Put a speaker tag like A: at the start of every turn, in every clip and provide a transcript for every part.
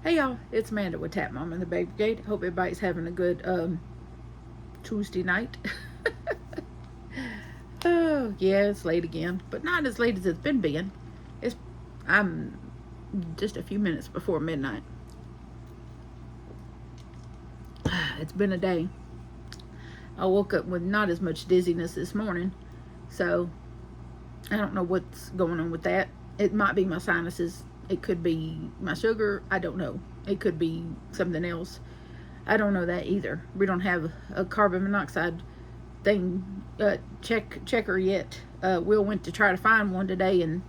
A: Hey y'all, it's Amanda with Tap Mom and the Baby Gate. Hope everybody's having a good Tuesday night. Oh yeah, it's late again, but not as late as it's been being. It's I'm just a few minutes before midnight. It's been a day. I woke up with not as much dizziness this morning, so I don't know what's going on with that. It might be my sinuses. It could be my sugar. I don't know. It could be something else. I don't know that either. We don't have a carbon monoxide thing checker yet. Will went to try to find one today and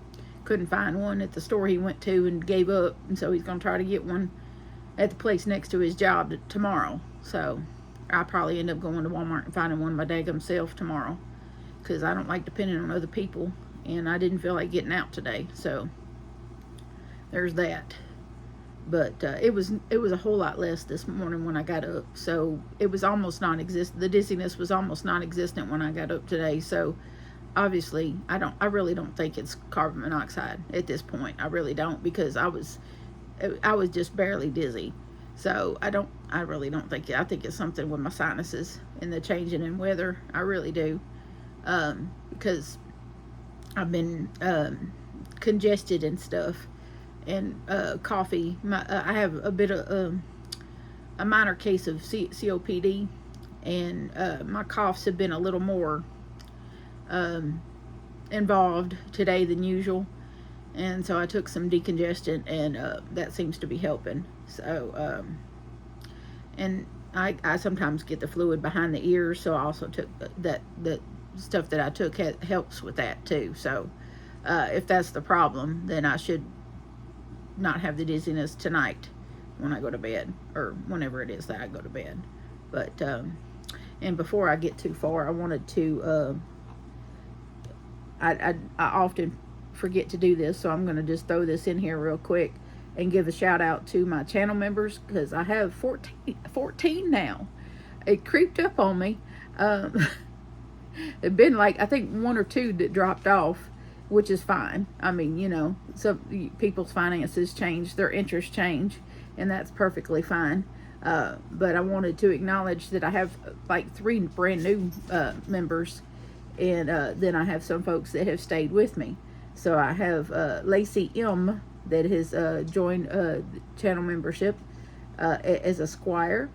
A: couldn't find one at the store he went to and gave up. And so he's going to try to get one at the place next to his job tomorrow. So I'll probably end up going to Walmart and finding one my daggum self tomorrow, because I don't like depending on other people, and I didn't feel like getting out today. So there's that. But it was a whole lot less this morning when I got up, so it was almost non-existent. The dizziness was almost non-existent when I got up today. So obviously I really don't think it's carbon monoxide at this point. I really don't, because I was just barely dizzy. So I really don't think I think it's something with my sinuses and the changing in weather. I really do, because I've been congested and stuff, and coffee. I have a bit of a minor case of COPD, and my coughs have been a little more involved today than usual, and so I took some decongestant, and that seems to be helping. So and I sometimes get the fluid behind the ears, so I also took the stuff that I took helps with that too. So if that's the problem, then I should not have the dizziness tonight when I go to bed, or whenever it is that I go to bed. But and before I get too far, I wanted to I often forget to do this, so I'm going to just throw this in here real quick and give a shout out to my channel members, because I have 14 now. It creeped up on me. It'd been like, I think, one or two that dropped off, which is fine. I mean, some people's finances change, their interests change, and that's perfectly fine. But I wanted to acknowledge that I have like 3 brand new members, and then I have some folks that have stayed with me. So I have Lacey M that has joined channel membership as a squire,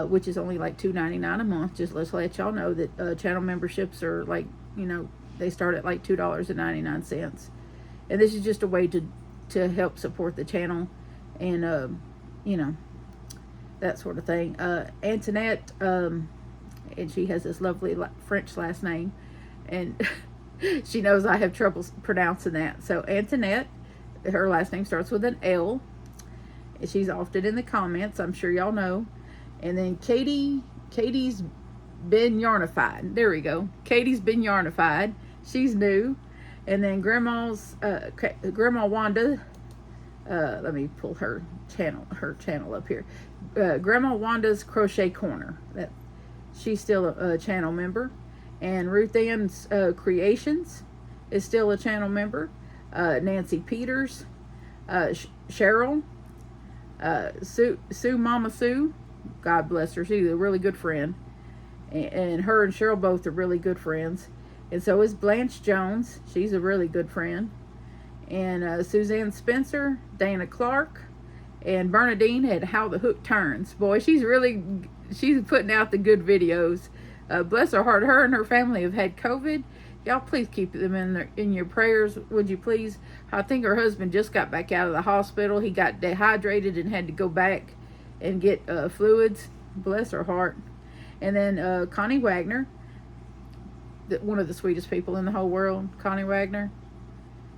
A: which is only like $2.99 a month. Just let's let y'all know that channel memberships are like, they start at like $2.99, and this is just a way to help support the channel, and that sort of thing. Antoinette, and she has this lovely French last name, and she knows I have trouble pronouncing that. So Antoinette, her last name starts with an L. She's often in the comments, I'm sure y'all know. And then Katie's been yarnified. There we go. Katie's been yarnified. She's new. And then Grandma Wanda. Let me pull her channel up here. Grandma Wanda's Crochet Corner. She's still a channel member. And Ruth Ann's Creations is still a channel member. Nancy Peters, Cheryl, Sue Mama Sue, God bless her, she's a really good friend, and her and Cheryl both are really good friends, and so is Blanche Jones, she's a really good friend, and Suzanne Spencer, Dana Clark, and Bernadine at How the Hook Turns. Boy, she's putting out the good videos. Bless her heart, her and her family have had COVID. Y'all please keep them in your prayers, would you please? I think her husband just got back out of the hospital. He got dehydrated and had to go back and get fluids. Bless her heart. And then Connie Wagner, one of the sweetest people in the whole world. Connie Wagner,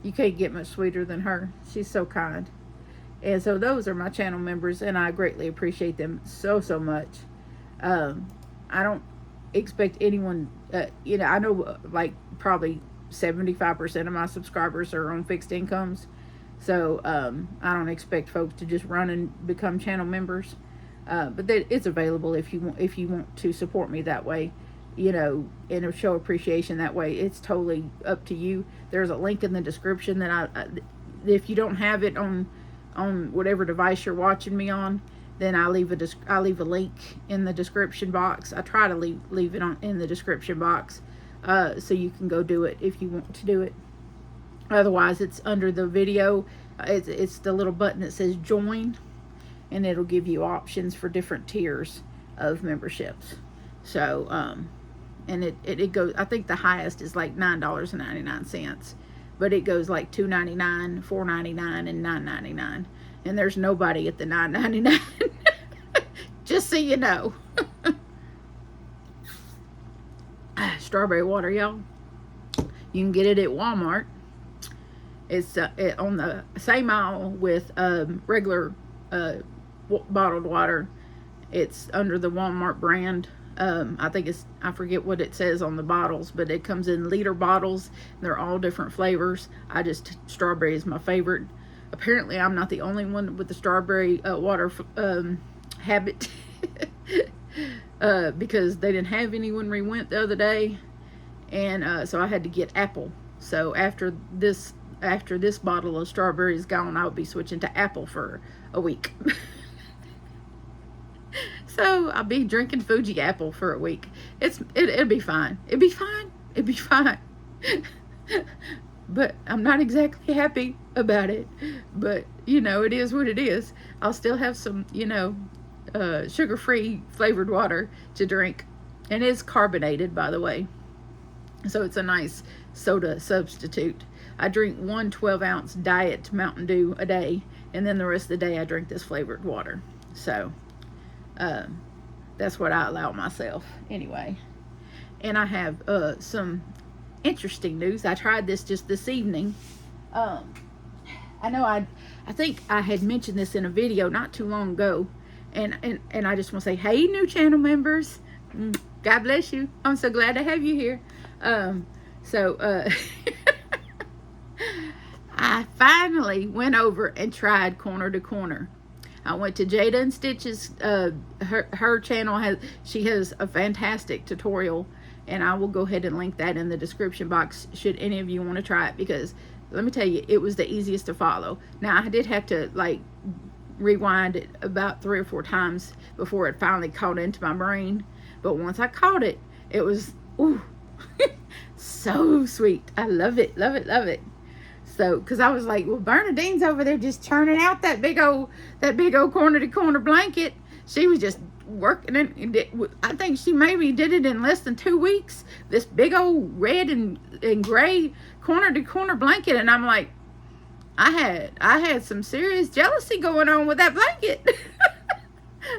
A: you can't get much sweeter than her. She's so kind. And so those are my channel members, and I greatly appreciate them so much. I don't expect anyone, I know like probably 75% of my subscribers are on fixed incomes, so I don't expect folks to just run and become channel members, but it's available if you want to support me that way, and show appreciation that way. It's totally up to you. There's a link in the description that if you don't have it on on whatever device you're watching me on, then I leave a link in the description box. I try to leave it in the description box, so you can go do it if you want to do it. Otherwise, it's under the video. It's the little button that says join, and it'll give you options for different tiers of memberships. So and it goes, I think the highest is like $9.99, but it goes like $2.99, $4.99, and $9.99, and there's nobody at the $9.99. Just so you know. Strawberry water, y'all. You can get it at Walmart. It's on the same aisle with regular bottled water. It's under the Walmart brand. I think I forget what it says on the bottles, but it comes in liter bottles. They're all different flavors. Strawberry is my favorite. Apparently, I'm not the only one with the strawberry water habit. Because they didn't have any when we went the other day, and so I had to get apple. So after this bottle of strawberry is gone, I'll be switching to apple for a week. So I'll be drinking Fuji apple for a week. It'll be fine. It'll be fine. But I'm not exactly happy about it. But it is what it is. I'll still have some sugar-free flavored water to drink, and it's carbonated, by the way, so it's a nice soda substitute. I drink one 12-ounce diet Mountain Dew a day, and then the rest of the day I drink this flavored water. So that's what I allow myself anyway. And I have some interesting news. I tried this just this evening. I think I had mentioned this in a video not too long ago. And I just want to say, hey, new channel members, God bless you. I'm so glad to have you here. I finally went over and tried Corner to Corner. I went to Jada and Stitch's, her channel has a fantastic tutorial, and I will go ahead and link that in the description box should any of you want to try it, because let me tell you, it was the easiest to follow. Now, I did have to rewind it about 3 or 4 times before it finally caught into my brain, but once I caught it, it was so sweet. I love it. So because I was like, well, Bernadine's over there just churning out that big old corner to corner blanket. She was just working it. I think she maybe did it in less than 2 weeks, this big old red and gray corner to corner blanket. And I'm like, I had some serious jealousy going on with that blanket.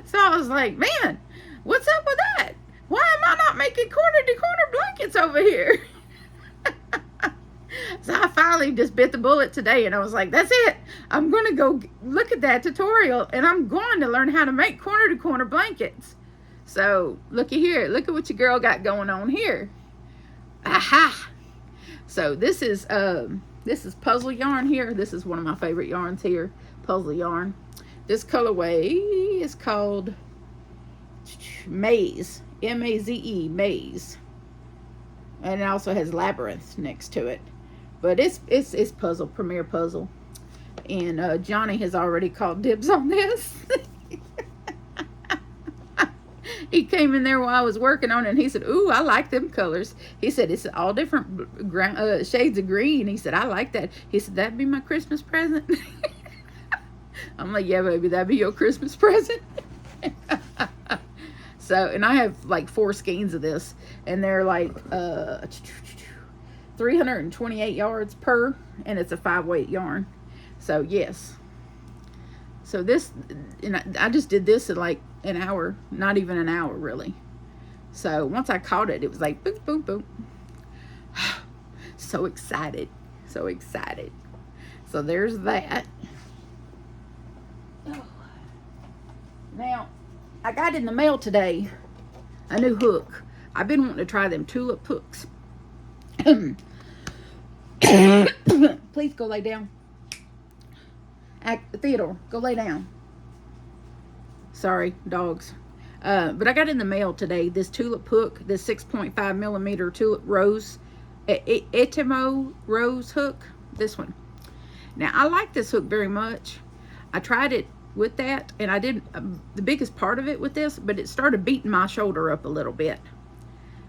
A: So I was like, man, what's up with that? Why am I not making corner to corner blankets over here? So I finally just bit the bullet today, and I was like, that's it. I'm going to go look at that tutorial, and I'm going to learn how to make corner to corner blankets. So looky here. Look at what your girl got going on here. Aha. So this is puzzle yarn here. This is one of my favorite yarns here, puzzle yarn. This colorway is called Maze, M-A-Z-E, Maze. And it also has Labyrinth next to it. But it's puzzle, Premier Puzzle. And Johnny has already called dibs on this. He came in there while I was working on it, and he said, ooh, I like them colors. He said, it's all different shades of green. He said, I like that. He said, that'd be my Christmas present. I'm like, yeah, baby, that'd be your Christmas present. So, and I have like 4 skeins of this, and they're like 328 yards per, and it's a 5-weight yarn. So yes. So this, and I just did this in like an hour, not even an hour really. So once I caught it, it was like boom, boom, boom. So excited, so excited. So there's that. Now, I got in the mail today a new hook. I've been wanting to try them tulip hooks. Please go lay down. Theodore, go lay down. Sorry, dogs. But I got in the mail today this tulip hook, this 6.5 millimeter tulip rose, Etimo rose hook. This one. Now, I like this hook very much. I tried it with that, and I did the biggest part of it with this, but it started beating my shoulder up a little bit.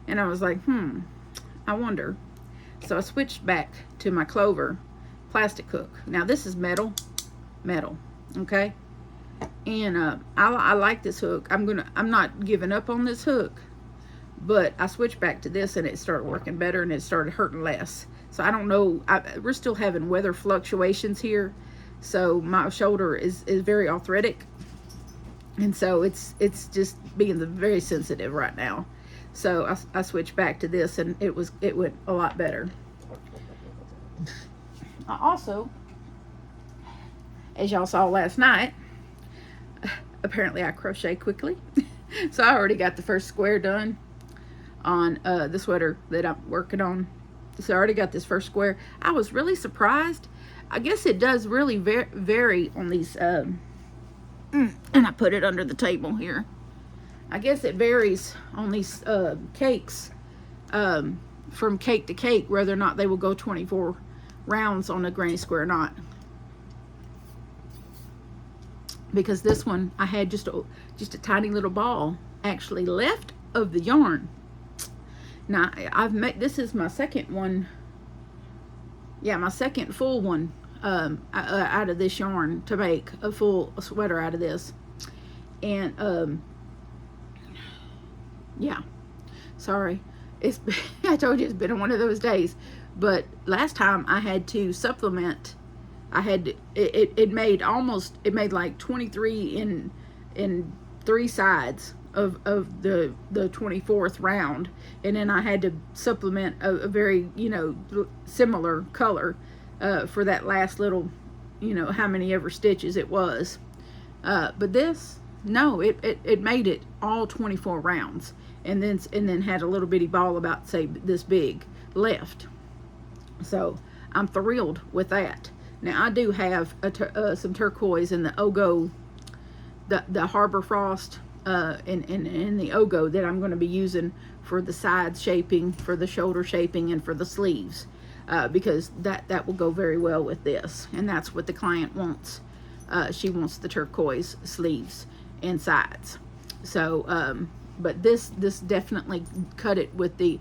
A: And I was like, I wonder. So I switched back to my Clover plastic hook. Now this is metal, okay? And I like this hook. I'm not giving up on this hook, but I switched back to this and it started working better and it started hurting less. So I don't know, we're still having weather fluctuations here, so my shoulder is very arthritic, and so it's just being very sensitive right now. So I switched back to this and it went a lot better. I also, as y'all saw last night, apparently I crochet quickly. So I already got the first square done on the sweater that I'm working on. So I already got this first square. I was really surprised. I guess it does really vary on these, and I put it under the table here. I guess it varies on these cakes, from cake to cake, whether or not they will go 24 rounds on a granny square or not. Because this one, I had just a tiny little ball actually left of the yarn. Now I've made, this is my second one. Yeah, my second full one out of this yarn to make a full sweater out of this. And yeah, sorry, I told you it's been one of those days. But last time I had to supplement. I had it made like 23 in 3 sides of the 24th round, and then I had to supplement a very, you know, similar color for that last little, you know, how many ever stitches it was. But this, no, it made it all 24 rounds, and then had a little bitty ball about, say, this big left. So I'm thrilled with that. Now I do have some turquoise in the Ogo, the Harbor Frost, in the Ogo that I'm going to be using for the side shaping, for the shoulder shaping, and for the sleeves, because that will go very well with this, and that's what the client wants. She wants the turquoise sleeves and sides. So, but this definitely cut it with the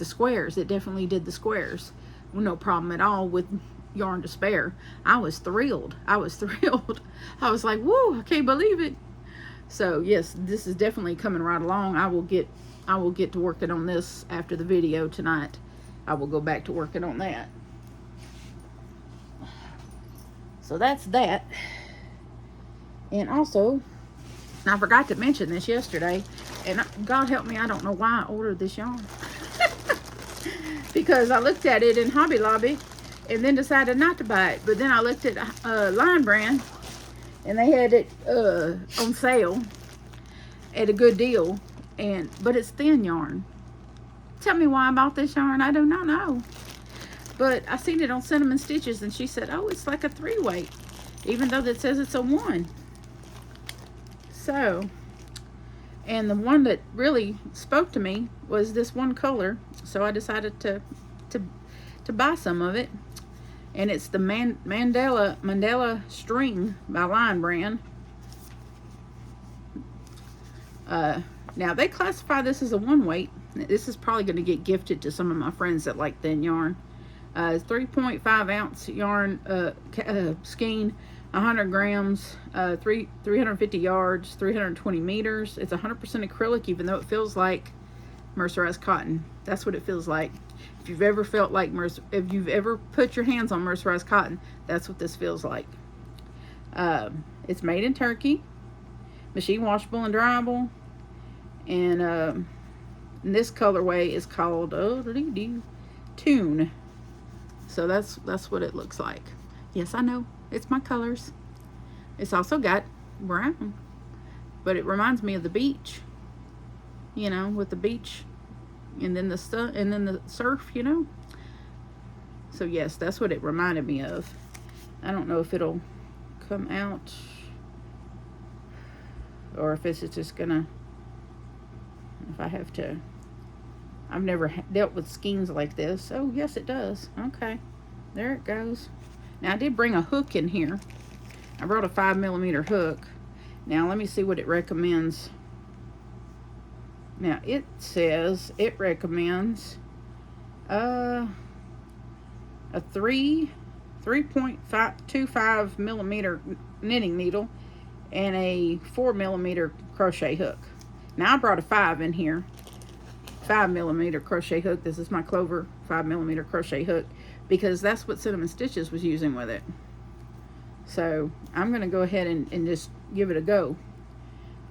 A: squares. It definitely did the squares. No problem at all with yarn to spare. I was thrilled. I was like, whoa, I can't believe it. So yes, this is definitely coming right along. I will get to working on this after the video tonight. I will go back to working on that. So that's that. And also, I forgot to mention this yesterday, and God help me, I don't know why I ordered this yarn. Because I looked at it in Hobby Lobby and then decided not to buy it. But then I looked at Line Brand, and they had it on sale at a good deal. But it's thin yarn. Tell me why I bought this yarn. I do not know. But I seen it on Cinnamon Stitches, and she said, oh, it's like a 3-weight, even though it says it's a 1. So, and the one that really spoke to me was this one color. So I decided to buy some of it, and it's the Mandela String by Line Brand. Now they classify this as a 1-weight. This is probably going to get gifted to some of my friends that like thin yarn. It's 3.5 ounce yarn skein, 100 grams, 350 yards, 320 meters. It's 100% acrylic, even though it feels like mercerized cotton. That's what it feels like. If you've ever felt like if you've ever put your hands on mercerized cotton, that's what this feels like. It's made in Turkey, machine washable and dryable, and this colorway is called Tune. So that's what it looks like. Yes, I know, it's my colors. It's also got brown, but it reminds me of the beach, you know, with the beach and then the sun and then the surf, you know. So yes, that's what it reminded me of. I don't know if it'll come out or if it's just gonna, if I have to. I've never dealt with skeins like this. Oh yes, it does. Okay, there it goes. Now I did bring a hook in here I brought a 5mm hook. Now let me see what it recommends. Now it says it recommends a 3.25mm knitting needle and a 4mm crochet hook. Now I brought a 5 in here, 5mm crochet hook. This is my Clover 5mm crochet hook because that's what Cinnamon Stitches was using with it. So I'm gonna go ahead and just give it a go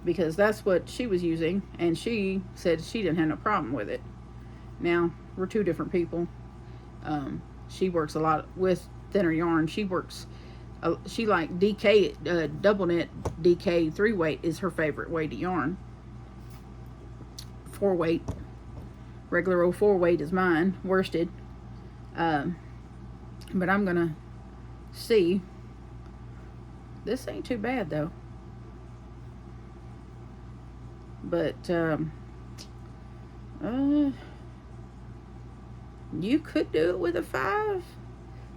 A: because that's what she was using, and she said she didn't have no problem with it. Now we're two different people. She works a lot with thinner yarn. She works, she like DK, double knit DK 3-weight is her favorite weight of yarn. 4-weight, regular old 4-weight is mine, worsted. But I'm gonna see. This ain't too bad though. But you could do it with a 5.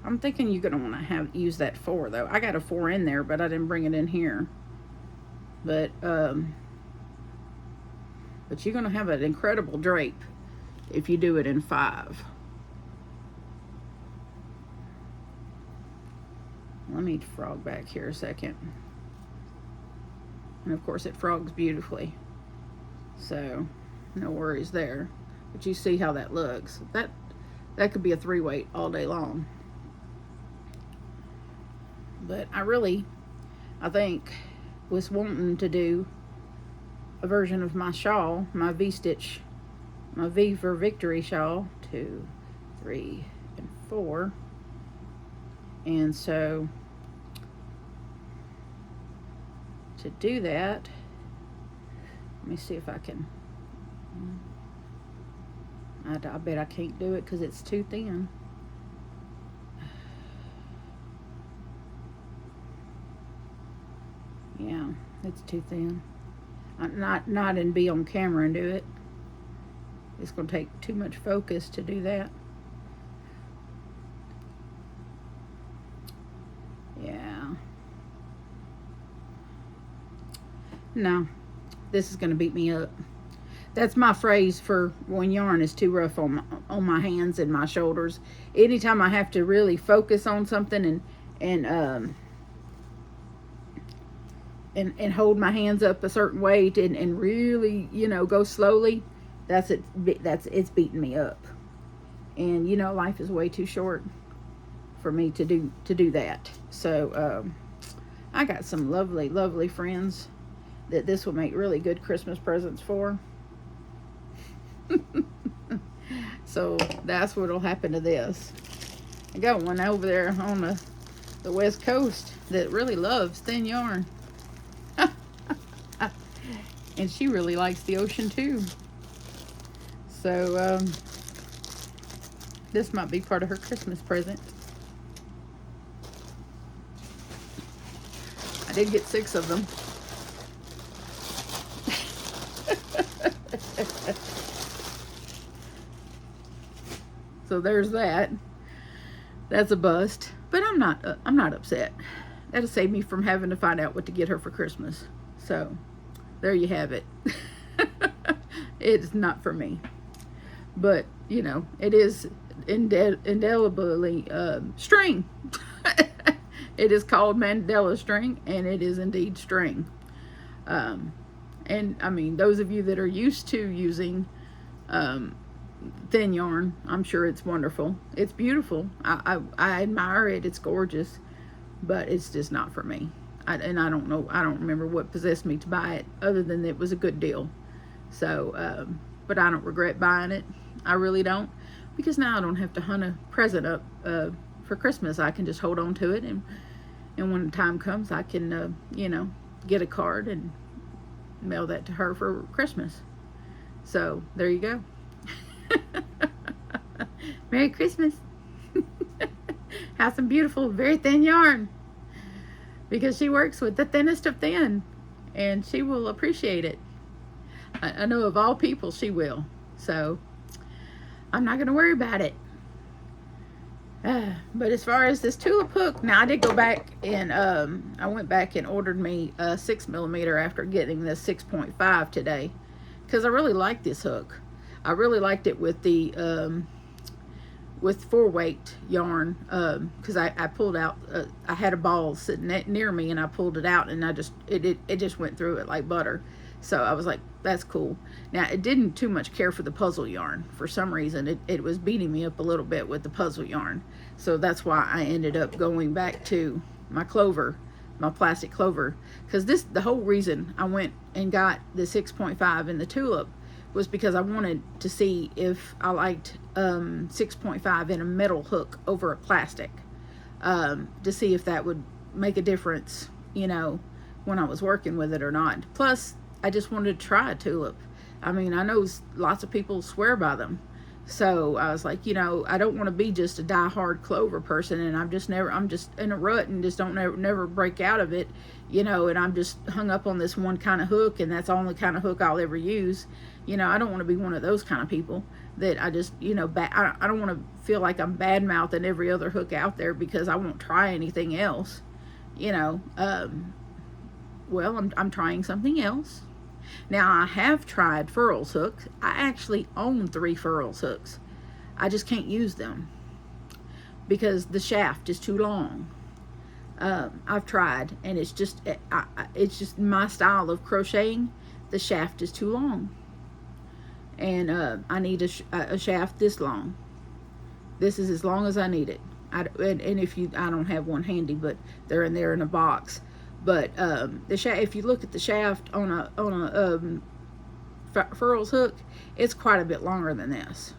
A: I'm thinking you're gonna want to use that 4 though. I got a 4 in there, but I didn't bring it in here. But you're gonna have an incredible drape if you do it in 5. Let me frog back here a second. And of course it frogs beautifully, so no worries there. But you see how that looks. That could be a 3-weight all day long. But I think was wanting to do a version of my shawl, my V-stitch, my V for Victory shawl, 2, 3, and 4. And so to do that, let me see if I can. I bet I can't do it because it's too thin. Yeah, it's too thin. Not in be on camera and do it. It's going to take too much focus to do that. Yeah. No, this is going to beat me up. That's my phrase for when yarn is too rough on my hands and my shoulders. Anytime I have to really focus on something and hold my hands up a certain way and really, go slowly, it's beating me up. And life is way too short for me to do that. So I got some lovely friends that this will make really good Christmas presents for. So that's what'll happen to this. I got one over there on the West Coast that really loves thin yarn. And she really likes the ocean too. So this might be part of her Christmas present. I did get 6 of them. So there's that. That's a bust, but I'm not upset. That'll save me from having to find out what to get her for Christmas. So there you have it. It's not for me, but it is indelibly string. It is called Mandela string, and it is indeed string. And I mean, those of you that are used to using thin yarn, I'm sure it's wonderful. It's beautiful. I admire it. It's gorgeous, but it's just not for me. I don't know. I don't remember what possessed me to buy it, other than it was a good deal. So, but I don't regret buying it. I really don't, because now I don't have to hunt a present up for Christmas. I can just hold on to it, and when the time comes, I can get a card and mail that to her for Christmas. So there you go. Merry Christmas. Have some beautiful, very thin yarn, because she works with the thinnest of thin, and she will appreciate it. I know of all people she will. So I'm not going to worry about it. But as far as this tulip hook, now I did go back and I went back and ordered me a 6mm after getting the 6.5 today, because I really like this hook. I really liked it with the with 4-weight yarn, because I pulled out, I had a ball sitting near me and I pulled it out, and it just went through it like butter. So I was like, that's cool. Now, it didn't too much care for the puzzle yarn. For some reason, it was beating me up a little bit with the puzzle yarn. So that's why I ended up going back to my clover, my plastic clover. Because the whole reason I went and got the 6.5 in the tulip was because I wanted to see if I liked 6.5 in a metal hook over a plastic, to see if that would make a difference, you know, when I was working with it or not. Plus, I just wanted to try a tulip. I mean, I know lots of people swear by them. So I was like, you know, I don't want to be just a die-hard clover person, and I'm just in a rut and just don't never break out of it, you know, and I'm just hung up on this one kind of hook, and that's the only kind of hook I'll ever use. You know, I don't want to be one of those kind of people that I just, you know, I don't want to feel like I'm bad-mouthing every other hook out there because I won't try anything else, you know. Well, I'm trying something else. Now, I have tried Furls hooks. I actually own 3 Furls hooks. I just can't use them because the shaft is too long. I've tried, and it's just my style of crocheting. The shaft is too long, and I need a shaft this long. This is as long as I need it. And if I don't have one handy, but they're in there in a box. But if you look at the shaft on a Furls hook, it's quite a bit longer than this.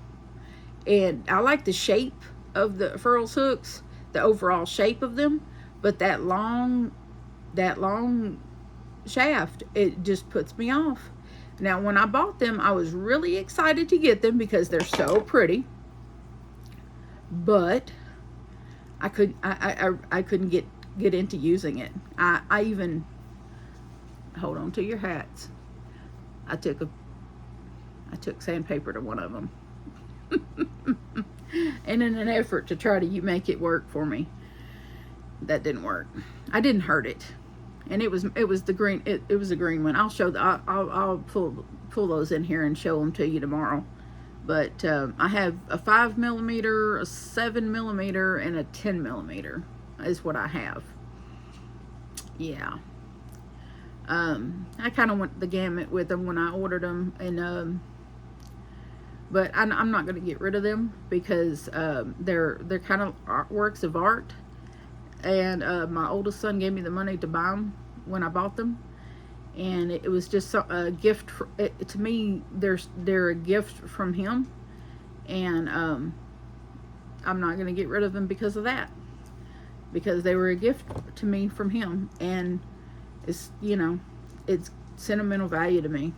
A: And I like the shape of the Furls hooks, the overall shape of them, but that long shaft, it just puts me off. Now, when I bought them, I was really excited to get them because they're so pretty. But I couldn't get into using it. I even, hold on to your hats, I took sandpaper to one of them and in an effort to try to make it work for me. That didn't work. I didn't hurt it, and it was the green, it was a green one. I'll show I'll pull those in here and show them to you tomorrow. But I have a 5mm, a 7mm, and a 10mm is what I have. Yeah. I kind of went the gamut with them when I ordered them, and but I'm not going to get rid of them because they're kind of works of art, and my oldest son gave me the money to buy them when I bought them, and it was just a gift to me. They're a gift from him, and I'm not going to get rid of them because of that, because they were a gift to me from him, and it's, you know, it's sentimental value to me.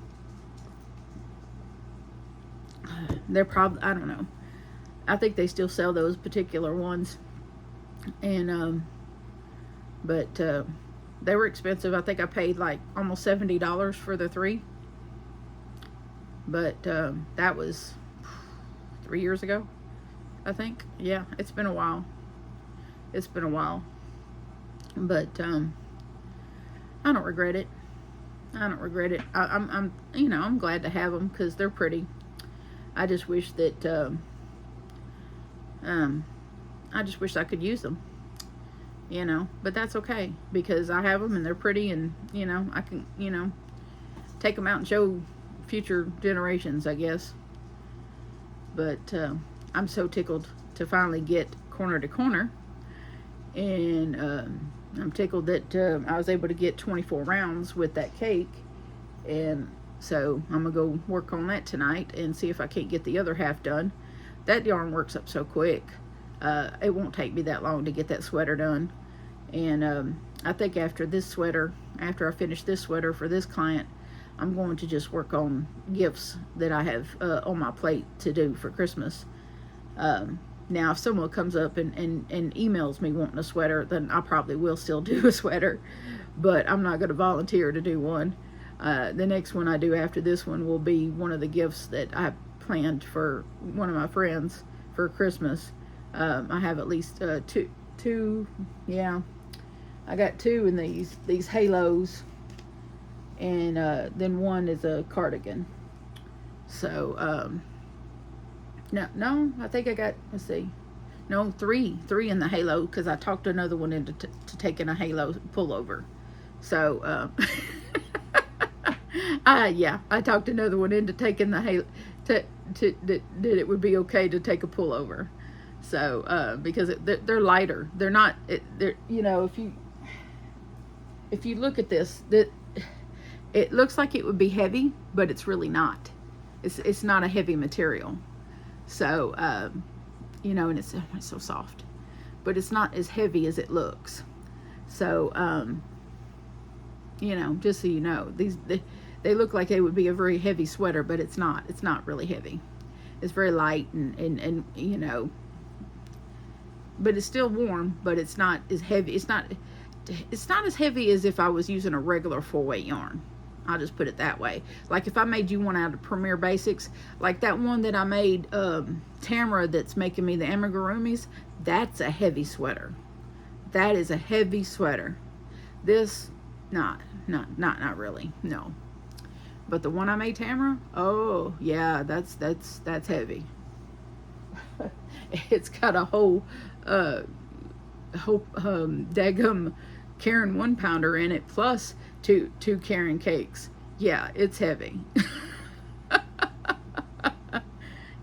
A: They're probably, I don't know, I think they still sell those particular ones, and but they were expensive. I think I paid like almost $70 for the 3, but that was 3 years ago, I think. Yeah, it's been a while. It's been a while, but I don't regret it. I don't regret it. I'm you know, I'm glad to have them because they're pretty. I just wish that I just wish I could use them, you know, but that's okay because I have them and they're pretty, and, you know, I can, you know, take them out and show future generations, I guess. But I'm so tickled to finally get corner to corner, and I'm tickled that I was able to get 24 rounds with that cake, and so I'm gonna go work on that tonight and see if I can't get the other half done. That yarn works up so quick. It won't take me that long to get that sweater done, and I think after I finish this sweater for this client, I'm going to just work on gifts that I have on my plate to do for Christmas. Now, if someone comes up and emails me wanting a sweater, then I probably will still do a sweater, but I'm not going to volunteer to do one. The next one I do after this one will be one of the gifts that I planned for one of my friends for Christmas. I have at least two, yeah, I got two in these halos, and then one is a cardigan. So no, I think I got, let's see, no, three in the halo, because I talked another one into to taking a halo pullover. So yeah, I talked another one into taking the halo that it would be okay to take a pullover. So because they're lighter, they're not. They're, you know, if you look at this, that it looks like it would be heavy, but it's really not. It's not a heavy material. So you know, and it's so soft, but it's not as heavy as it looks. So you know, just so you know, they look like they would be a very heavy sweater, but it's not. It's not really heavy. It's very light and you know, but it's still warm, but it's not as heavy. It's not as heavy as if I was using a regular 4-weight yarn. I'll just put it that way. Like if I made you one out of Premier Basics, like that one that I made, Tamara, that's making me the amigurumis, that's a heavy sweater. That is a heavy sweater. This, not really, no. But the one I made Tamara, oh yeah, that's heavy. It's got a whole daggum Karen 1-pounder in it, plus two Karen cakes. Yeah, it's heavy.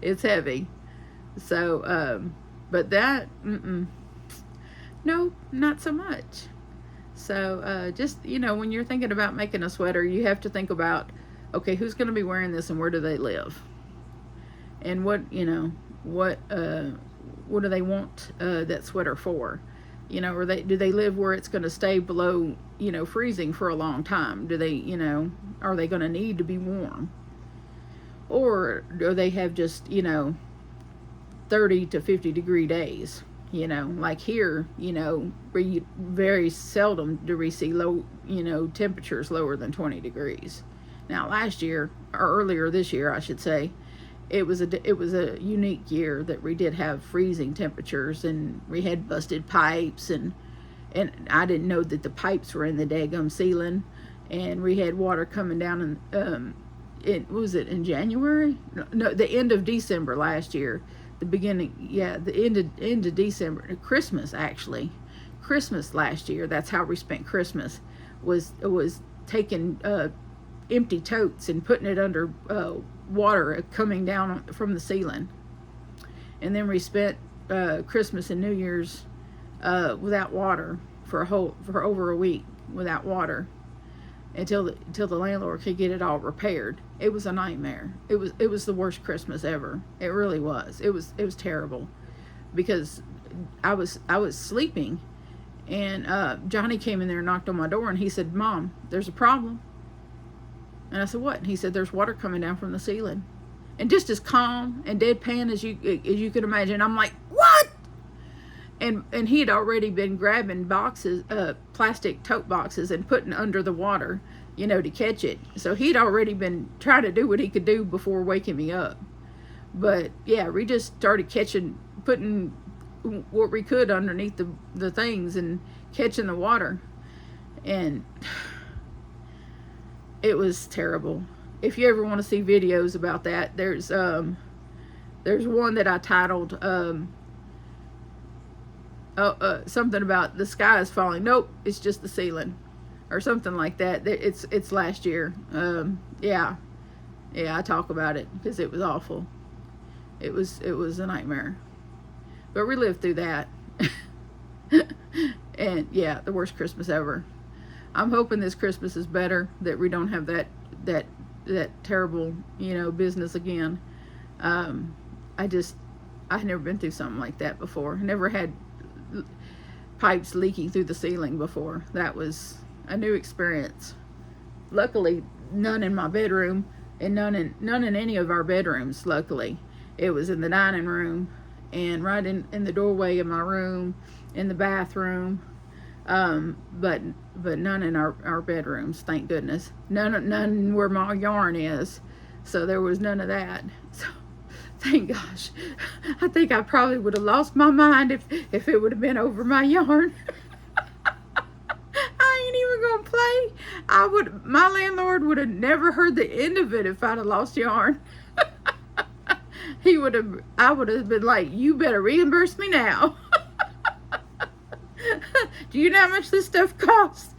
A: It's heavy. So but that no, not so much. So just, you know, when you're thinking about making a sweater, you have to think about, okay, who's going to be wearing this and where do they live, and what, you know, what do they want that sweater for? You know, or do they live where it's going to stay below, you know, freezing for a long time? Do they, you know, are they going to need to be warm? Or do they have just, you know, 30 to 50 degree days? You know, like here, you know, very seldom do we see low, you know, temperatures lower than 20 degrees. Now, last year, or earlier this year, I should say, it was a unique year that we did have freezing temperatures, and we had busted pipes, and I didn't know that the pipes were in the daggum ceiling, and we had water coming down, and was it in January? No, the end of December last year, the beginning, yeah, the end of December, Christmas actually, Christmas last year. That's how we spent Christmas, was taking empty totes and putting it under water coming down from the ceiling. And then we spent Christmas and New Year's without water for over a week, without water, until the landlord could get it all repaired. It was a nightmare. It was the worst Christmas ever. It really was. It was terrible, because I was sleeping, and Johnny came in there and knocked on my door, and he said, "Mom, there's a problem." And I said, "What?" And he said, "There's water coming down from the ceiling." And just as calm and deadpan as you could imagine. I'm like, "What?" And he had already been grabbing boxes, plastic tote boxes, and putting under the water, you know, to catch it. So he'd already been trying to do what he could do before waking me up. But yeah, we just started putting what we could underneath the things and catching the water. And it was terrible. If you ever want to see videos about that, there's one that I titled something about the sky is falling. Nope, it's just the ceiling, or something like that. It's last year. Yeah, I talk about it because it was awful. It was a nightmare, but we lived through that. And yeah, the worst Christmas ever. I'm hoping this Christmas is better, that we don't have that terrible, you know, business again. I've never been through something like that before. Never had pipes leaking through the ceiling before. That was a new experience. Luckily, none in my bedroom, and none in any of our bedrooms. Luckily, it was in the dining room, and right in the doorway of my room, in the bathroom. But none in our bedrooms, thank goodness. None where my yarn is. So there was none of that. Thank gosh. I think I probably would have lost my mind if it would have been over my yarn. I ain't even gonna play. My landlord would have never heard the end of it if I'd have lost yarn. I would have been like, you better reimburse me now. Do you know how much this stuff costs?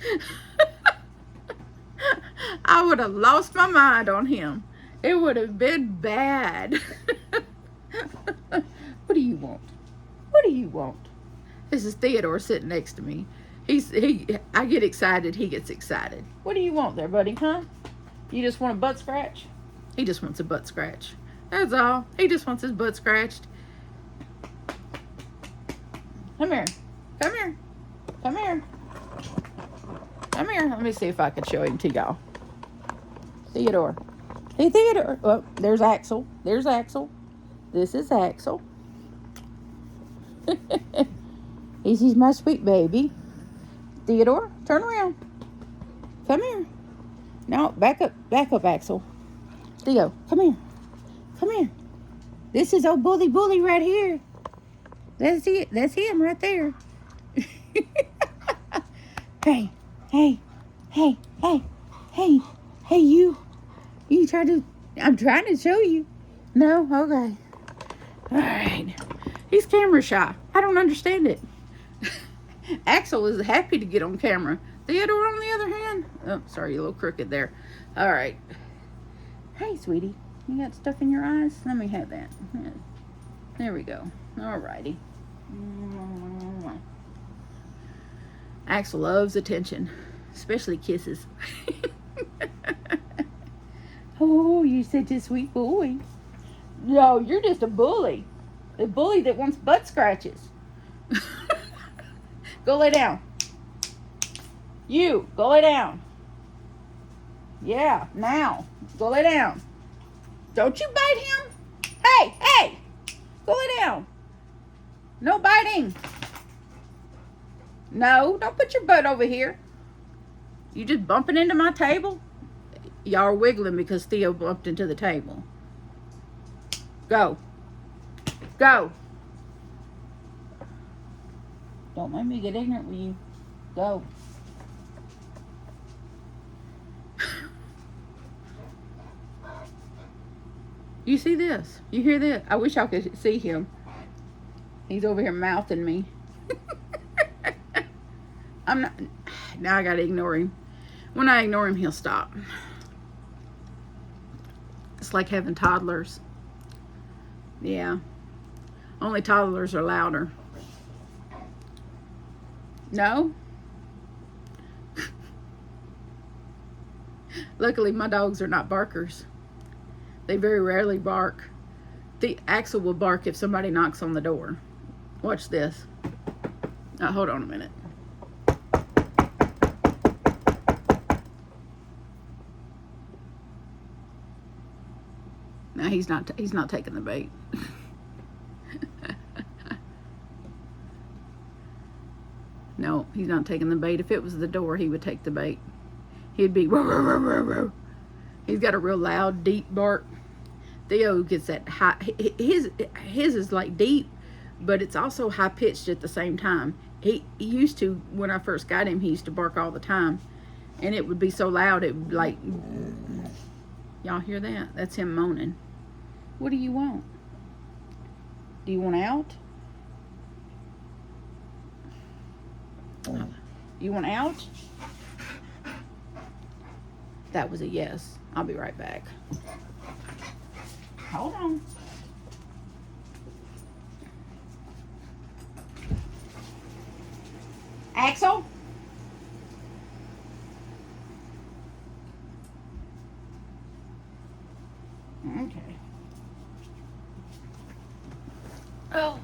A: I would have lost my mind on him. It would have been bad. What do you want? What do you want? This is Theodore sitting next to me. I get excited, he gets excited. What do you want there, buddy, huh? You just want a butt scratch? He just wants a butt scratch. That's all. He just wants his butt scratched. Come here. Come here. Come here. Come here. Let me see if I can show him to y'all. Theodore. Hey, Theodore. Oh, there's Axel. There's Axel. This is Axel. This is my sweet baby. Theodore, turn around. Come here. No, back up, Axel. Theo, come here. Come here. This is old bully right here. That's it. That's him right there. Hey, you. I'm trying to show you. No? Okay. All right. He's camera shy. I don't understand it. Axel is happy to get on camera. Theodore, on the other hand. Oh, sorry, you're a little crooked there. All right. Hey, sweetie. You got stuff in your eyes? Let me have that. There we go. All righty. Axel loves attention, especially kisses. Oh, you're such a sweet boy. No, you're just a bully. A bully that wants butt scratches. Go lay down. You, go lay down. Yeah, now. Go lay down. Don't you bite him. Hey, go lay down. No biting. No, don't put your butt over here. You just bumping into my table? Y'all are wiggling because Theo bumped into the table. Go. Go. Don't let me get ignorant with you. Go. You see this? You hear this? I wish I could see him. He's over here mouthing me. I'm not. Now I gotta ignore him. When I ignore him, he'll stop. It's like having toddlers. Yeah. Only toddlers are louder. No? Luckily, my dogs are not barkers. They very rarely bark. The Axel will bark if somebody knocks on the door. Watch this. Hold on a minute. No, he's not taking the bait. No, he's not taking the bait. If it was the door, he would take the bait. He'd be row, row, row, row, row. He's got a real loud, deep bark. Theo gets that high. His is like deep, but it's also high pitched at the same time. He used to, when I first got him, he used to bark all the time, and it would be so loud it would like. Y'all hear that? That's him moaning. What do you want? Do you want out? You want out? That was a yes. I'll be right back. Hold on. Axel? Okay. Oh.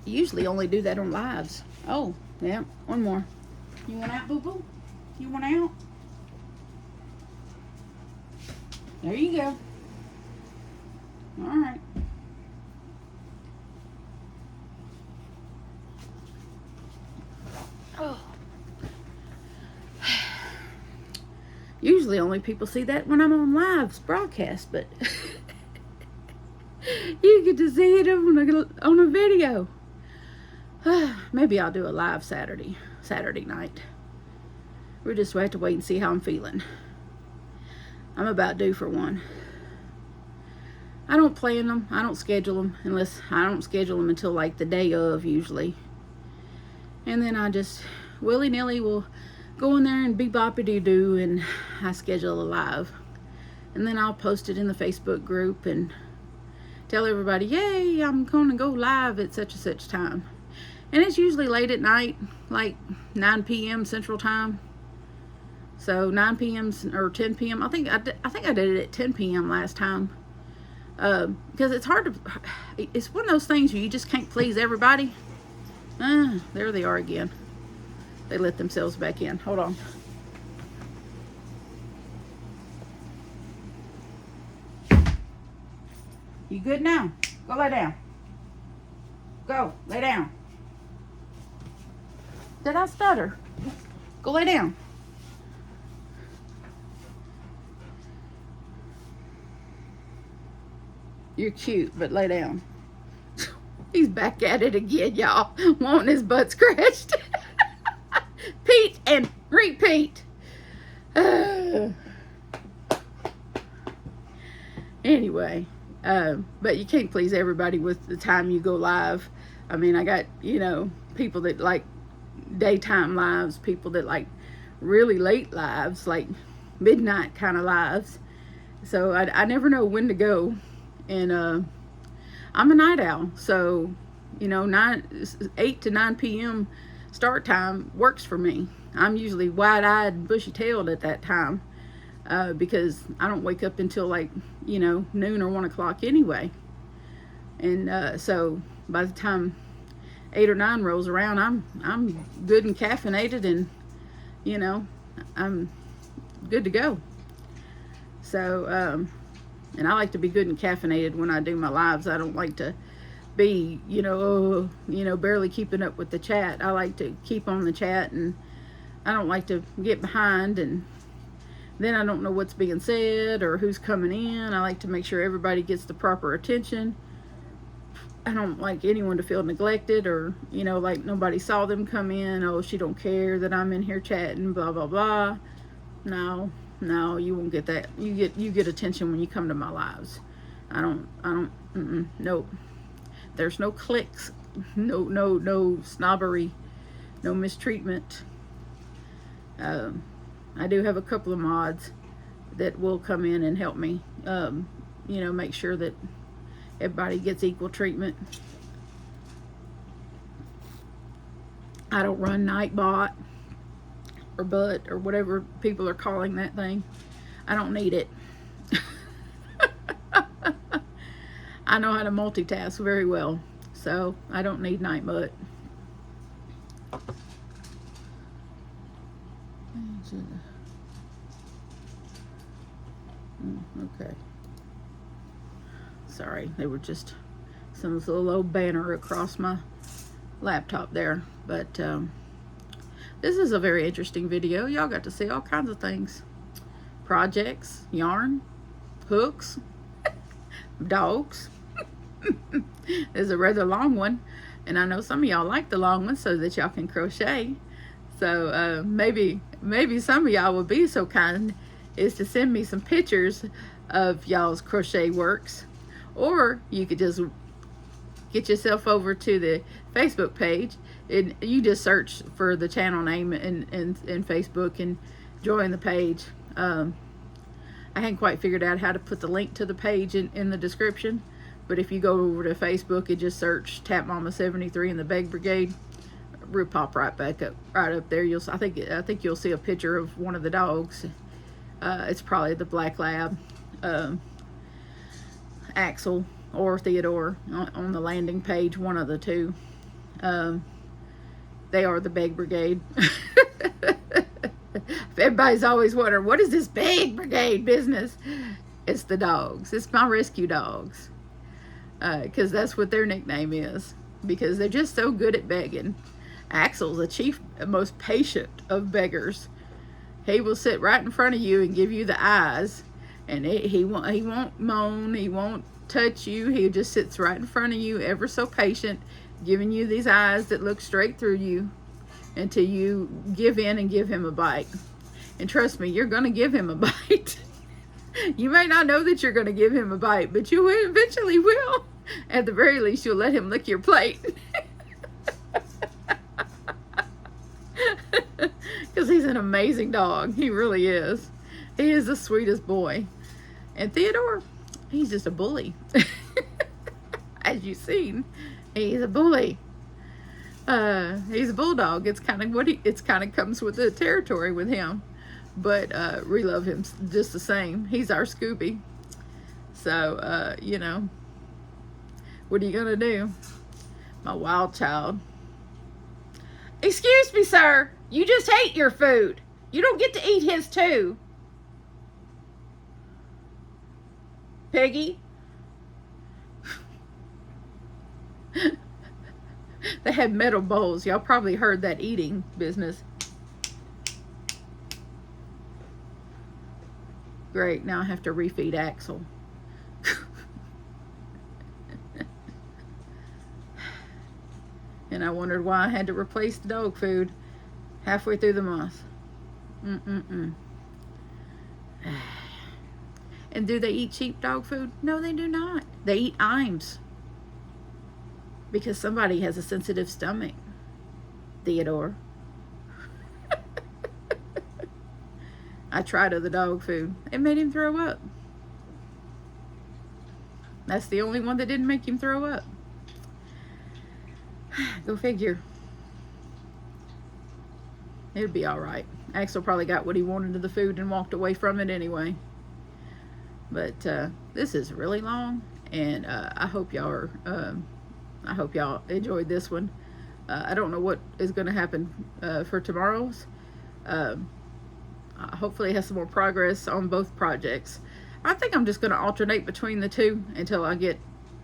A: I usually only do that on lives. Oh, yeah. One more. You want out, boo-boo? You want out? There you go. All right. Oh. Usually only people see that when I'm on lives broadcast, but You get to see it on a video. Maybe I'll do a live Saturday night. We'll just have to wait and see how I'm feeling. I'm about due for one. I don't plan them. I don't schedule them until like the day of usually. And then I just willy-nilly will go in there and be-boppity-doo, and I schedule a live. And then I'll post it in the Facebook group and tell everybody, yay, I'm going to go live at such and such time. And it's usually late at night, like 9 p.m. Central Time. So 9 p.m. or 10 p.m. I think I did it at 10 p.m. last time. Because it's hard to, it's one of those things where you just can't please everybody. There they are again. They let themselves back in. Hold on. You good now? Go lay down. Go, lay down. Did I stutter? Go lay down. You're cute, but lay down. He's back at it again, y'all. Wanting his butt scratched. Pete and repeat. Anyway, but you can't please everybody with the time you go live. I mean, I got, people that like daytime lives, people that like really late lives, like midnight kind of lives. So I never know when to go. And I'm a night owl, so 8 to 9 p.m. start time works for me. I'm usually wide-eyed and bushy-tailed at that time because I don't wake up until like noon or 1 o'clock anyway. And so by the time 8 or 9 rolls around, I'm good and caffeinated, and I'm good to go. So and I like to be good and caffeinated when I do my lives. I don't like to be, barely keeping up with the chat. I like to keep on the chat, and I don't like to get behind, and then I don't know what's being said or who's coming in. I like to make sure everybody gets the proper attention. I don't like anyone to feel neglected, or, like nobody saw them come in. Oh, she don't care that I'm in here chatting, blah, blah, blah. No, you won't get that. You get attention when you come to my lives. Nope. There's no clicks, no snobbery, no mistreatment. I do have a couple of mods that will come in and help me, make sure that everybody gets equal treatment. I don't run Nightbot or butt or whatever people are calling that thing. I don't need it. I know how to multitask very well, so I don't need Nightbot. Okay. Sorry, they were just some little old banner across my laptop there, but this is a very interesting video. Y'all got to see all kinds of things. Projects, yarn, hooks, dogs. There's a rather long one, and I know some of y'all like the long one so that y'all can crochet. So maybe some of y'all would be so kind is to send me some pictures of y'all's crochet works, or you could just get yourself over to the Facebook page, and you just search for the channel name in Facebook and join the page. I hadn't quite figured out how to put the link to the page in the description, but if you go over to Facebook and just search Tap Mama 73 and the Beg Brigade, we'll pop right back up, right up there. I think you'll see a picture of one of the dogs. It's probably the Black Lab, Axel or Theodore on the landing page, one of the two. They are the Beg Brigade. Everybody's always wondering, what is this Beg Brigade business? It's the dogs. It's my rescue dogs. Because that's what their nickname is. Because they're just so good at begging. Axel's the most patient of beggars. He will sit right in front of you and give you the eyes. And he won't moan. He won't touch you. He just sits right in front of you, ever so patient, giving you these eyes that look straight through you until you give in and give him a bite. And trust me, you're going to give him a bite. You may not know that you're going to give him a bite, but you eventually will. At the very least, you'll let him lick your plate. Because he's an amazing dog. He really is. He is the sweetest boy. And Theodore, he's just a bully. As you've seen, he's a bully. He's a bulldog. It's kind of comes with the territory with him. But we love him just the same. He's our Scooby. So, you know, what are you going to do? My wild child. Excuse me, sir. You just ate your food. You don't get to eat his too. Piggy. They had metal bowls. Y'all probably heard that eating business. Great, now I have to refeed Axel. And I wondered why I had to replace the dog food halfway through the month. And do they eat cheap dog food? No, they do not. They eat Iams. Because somebody has a sensitive stomach. Theodore. I tried other dog food. It made him throw up. That's the only one that didn't make him throw up. Go figure. It'll be all right. Axel probably got what he wanted of the food and walked away from it anyway. But this is really long, and I hope y'all enjoyed this one. I don't know what is going to happen for tomorrow's. Hopefully it has some more progress on both projects. I think I'm just going to alternate between the two until I get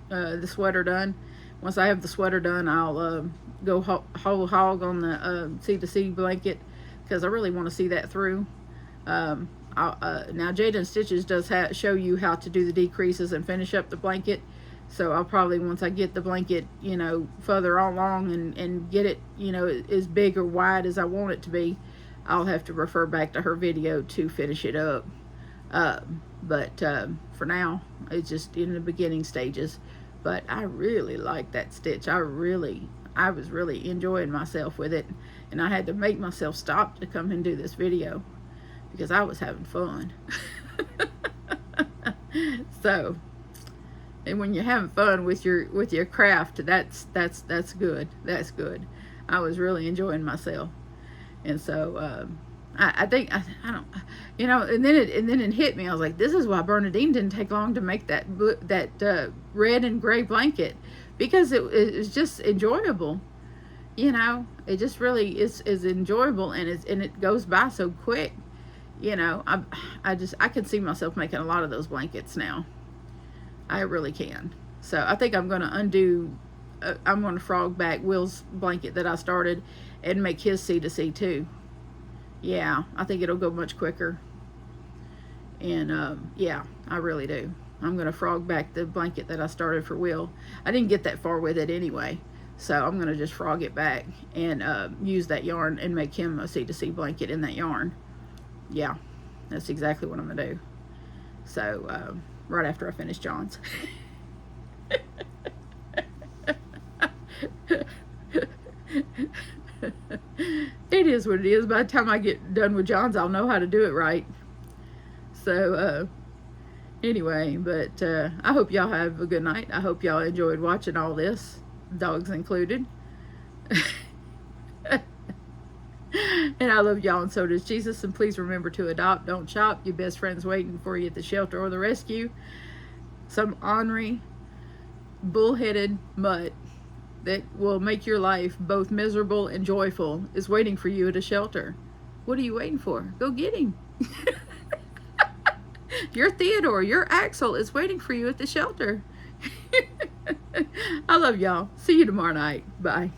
A: the sweater done. Once I have the sweater done, I'll go whole hog on the C2C blanket, because I really want to see that through. Now Jaden Stitches does show you how to do the decreases and finish up the blanket. So I'll probably, once I get the blanket, you know, further along and get it, you know, as big or wide as I want it to be, I'll have to refer back to her video to finish it up. But for now, it's just in the beginning stages. But I really like that stitch. I was really enjoying myself with it. And I had to make myself stop to come and do this video, because I was having fun. So, and when you're having fun with your craft, that's good. That's good. I was really enjoying myself. And so I think I don't, you know, and then it hit me. I was like, this is why Bernadine didn't take long to make that red and gray blanket, because it's just enjoyable. You know, it just really is enjoyable, and it goes by so quick. You know, I can see myself making a lot of those blankets now. I really can. So I think I'm going to undo. I'm going to frog back Will's blanket that I started and make his C2C too. Yeah, I think it'll go much quicker. And yeah, I really do. I'm going to frog back the blanket that I started for Will. I didn't get that far with it anyway, so I'm going to just frog it back and use that yarn and make him a C2C blanket in that yarn. Yeah, that's exactly what I'm going to do. So right after I finish John's. It is what it is. By the time I get done with John's, I'll know how to do it right. So anyway, but I hope y'all have a good night. I hope y'all enjoyed watching all this, dogs included. And I love y'all, and so does Jesus. And please remember to adopt, don't shop. Your best friend's waiting for you at the shelter or the rescue. Some ornery, bullheaded mutt that will make your life both miserable and joyful is waiting for you at a shelter. What are you waiting for? Go get him. Your Theodore, your Axel is waiting for you at the shelter. I love y'all. See you tomorrow night. Bye.